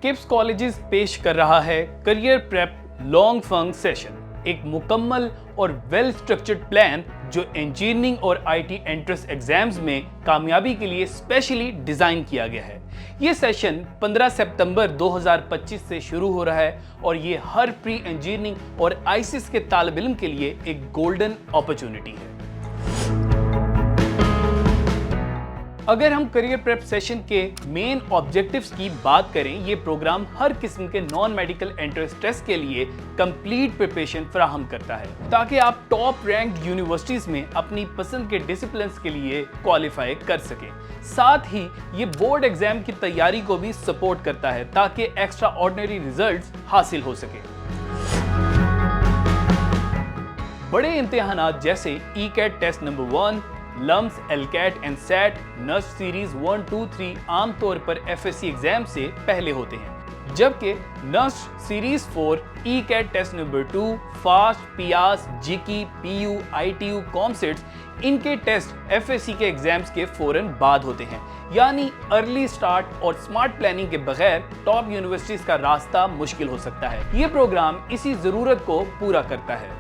Kips colleges पेश कर रहा है करियर प्रेप लॉन्ग फंग सेशन, एक मुकम्मल और वेल स्ट्रक्चर्ड प्लान जो इंजीनियरिंग और आईटी एंट्रेंस एग्जाम्स में कामयाबी के लिए स्पेशली डिजाइन किया गया है। ये सेशन 15 सितंबर 2025 से शुरू हो रहा है और ये हर प्री इंजीनियरिंग और आईसीएस के तालिब इल्म के लिए एक गोल्डन अपॉर्चुनिटी है। अगर हम करियर प्रेप सेशन के मेन ऑब्जेक्टिव्स की बात करें, ये प्रोग्राम हर किस्म के नॉन मेडिकल एंट्रेंस टेस्ट के लिए कंप्लीट प्रिपरेशन फराहम करता है ताकि आप टॉप रैंक यूनिवर्सिटीज में अपनी पसंद के डिसिप्लिन्स के लिए क्वालिफाई कर सकें। साथ ही ये बोर्ड एग्जाम की तैयारी को भी सपोर्ट करता है ताकि एक्स्ट्रा ऑर्डिनरी रिजल्ट्स हासिल हो सके। बड़े इम्तिहानात जैसे ECAT test number 1, LUMS, LCAT and SAT, NUST series 1, 2, 3 आमतौर पर एफएससी एग्जाम से पहले होते हैं, जबकि NUST series 4, ECAT test number 2, FAST, PIEAS, GIKI, PU, ITU, COMSATS इनके टेस्ट एफएससी के एग्जाम्स के फौरन बाद होते हैं। यानी अर्ली स्टार्ट और स्मार्ट प्लानिंग के बगैर टॉप यूनिवर्सिटीज का रास्ता मुश्किल हो सकता है। ये प्रोग्राम इसी जरूरत को पूरा करता है।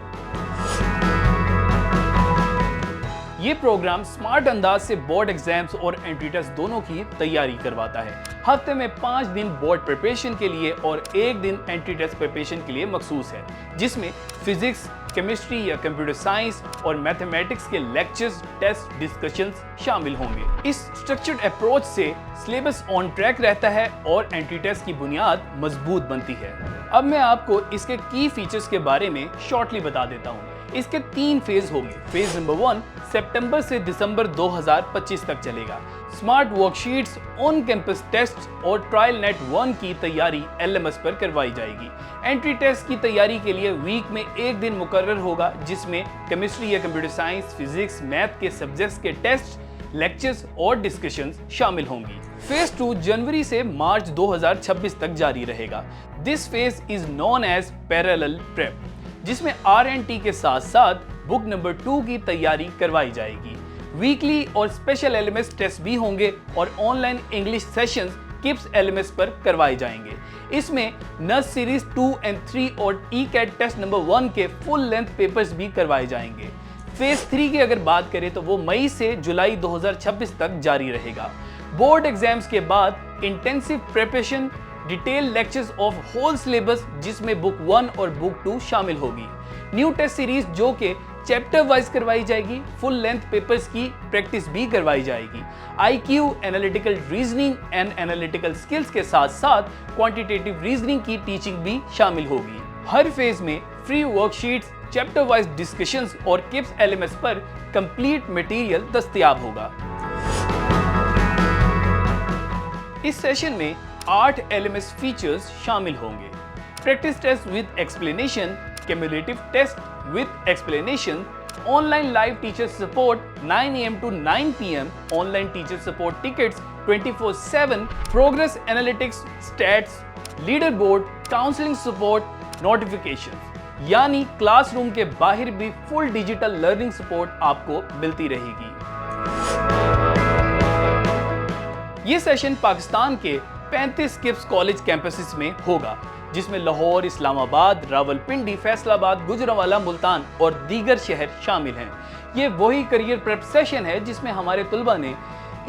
ये प्रोग्राम स्मार्ट अंदाज से बोर्ड एग्जाम्स और एंट्री टेस्ट दोनों की तैयारी करवाता है। हफ्ते में 5 दिन बोर्ड प्रिपरेशन के लिए और 1 दिन एंट्री टेस्ट प्रिपरेशन के लिए मखसूस है, जिसमें फिजिक्स, केमिस्ट्री या कंप्यूटर साइंस और मैथमेटिक्स के लेक्चर्स, टेस्ट, डिस्कशंस शामिल होंगे। इस स्ट्रक्चर्ड अप्रोच से सिलेबस ऑन ट्रैक रहता है और एंट्री टेस्ट की बुनियाद मजबूत बनती है। अब मैं आपको इसके की फीचर्स के बारे में शॉर्टली बता देता हूँ। इसके 3 फेज होंगे। फेज नंबर 1 सितंबर से दिसंबर 2025 तक चलेगा। Smart worksheets, on campus test और ट्रायल नेट 1 की तैयारी एलएमएस पर करवाई जाएगी। एंट्री टेस्ट की तैयारी के लिए वीक में 1 दिन मुकर्रर होगा, जिसमें केमिस्ट्री या कंप्यूटर साइंस, फिजिक्स, मैथ के सब्जेक्ट्स के टेस्ट, लेक्चर्स और डिस्कशंस शामिल होंगी। फेज 2 जनवरी से मार्च 2026 तक जारी रहेगा। This phase is known as parallel prep, जिसमें आरएनटी के साथ साथ बुक नंबर 2 की तैयारी करवाई जाएगी। वीकली और स्पेशल एलएमएस टेस्ट भी होंगे और online English sessions KIPS LMS पर करवाए जाएंगे। इसमें नस्ट सीरीज 2 और 3 और ई-कैट टेस्ट नंबर 1 के फुल लेंथ पेपर्स भी करवाए जाएंगे। फेज 3 की अगर बात करें तो वो मई से जुलाई 2026 तक जारी रहेगा। बोर्ड एग्जाम्स के बाद intensive preparation, detail lectures of whole syllabus, जिसमें बुक 1 और बुक 2 शामिल होगी। न्यू टेस्ट सीरीज जो कि चैप्टर वाइज करवाई जाएगी। फुल लेंथ पेपर्स की प्रैक्टिस भी करवाई जाएगी। IQ, analytical reasoning and analytical skills के साथ साथ क्वांटिटेटिव रीजनिंग की टीचिंग भी शामिल होगी। हर फेज में free worksheets, chapter wise discussions और किप्स एलएमएस पर कंप्लीट मटेरियल दस्तयाब होगा। इस सेशन में 8 एलएमएस फीचर्स शामिल होंगे। Practice test with explanation, cumulative test with explanation, online live teacher support 9 AM to 9 PM, online teacher support tickets 24/7, progress analytics, stats, leaderboard, counseling support, notifications। यानी classroom के बाहर भी फुल डिजिटल लर्निंग सपोर्ट आपको मिलती रहेगी। ये session Pakistan के 35 kips college campuses में होगा, जिसमें लाहौर, इस्लामाबाद, रावलपिंडी, फैसलाबाद, गुजरांवाला, मुल्तान और दीगर शहर शामिल हैं। ये वही करियर प्रेप सेशन है जिसमें हमारे तुलबा ने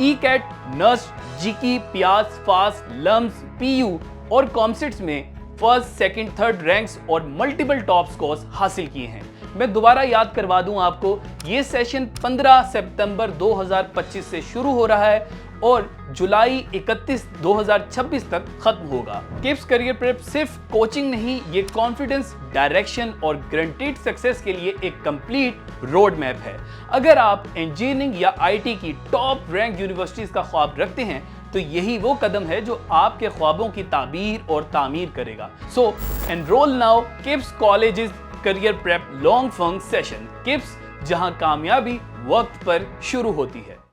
ई-कैट, नस्ट, जीकी, पियास, फास्ट, लम्स, पीयू और कॉमसेट्स में फर्स्ट, सेकंड, थर्ड रैंक्स और मल्टीपल टॉप स्कोर्स हासिल किए हैं। मैं दोबारा याद करवा दूं आपको, ये सेशन 15 सितंबर 2025 से शुरू हो रहा है और जुलाई 31, 2026 तक खत्म होगा। किप्स करियर प्रेप सिर्फ कोचिंग नहीं, ये कॉन्फिडेंस, डायरेक्शन और गारंटीड सक्सेस के लिए एक कंप्लीट रोड मैप है। अगर आप इंजीनियरिंग या आईटी की टॉप रैंक यूनिवर्सिटीज का ख्वाब रखते हैं तो यही वो कदम है जो आपके ख्वाबों की ताबीर और तामीर करेगा। So enrol now KIPS colleges career prep long फंग सेशन। किप्स, जहां कामयाबी वक्त पर शुरू होती है।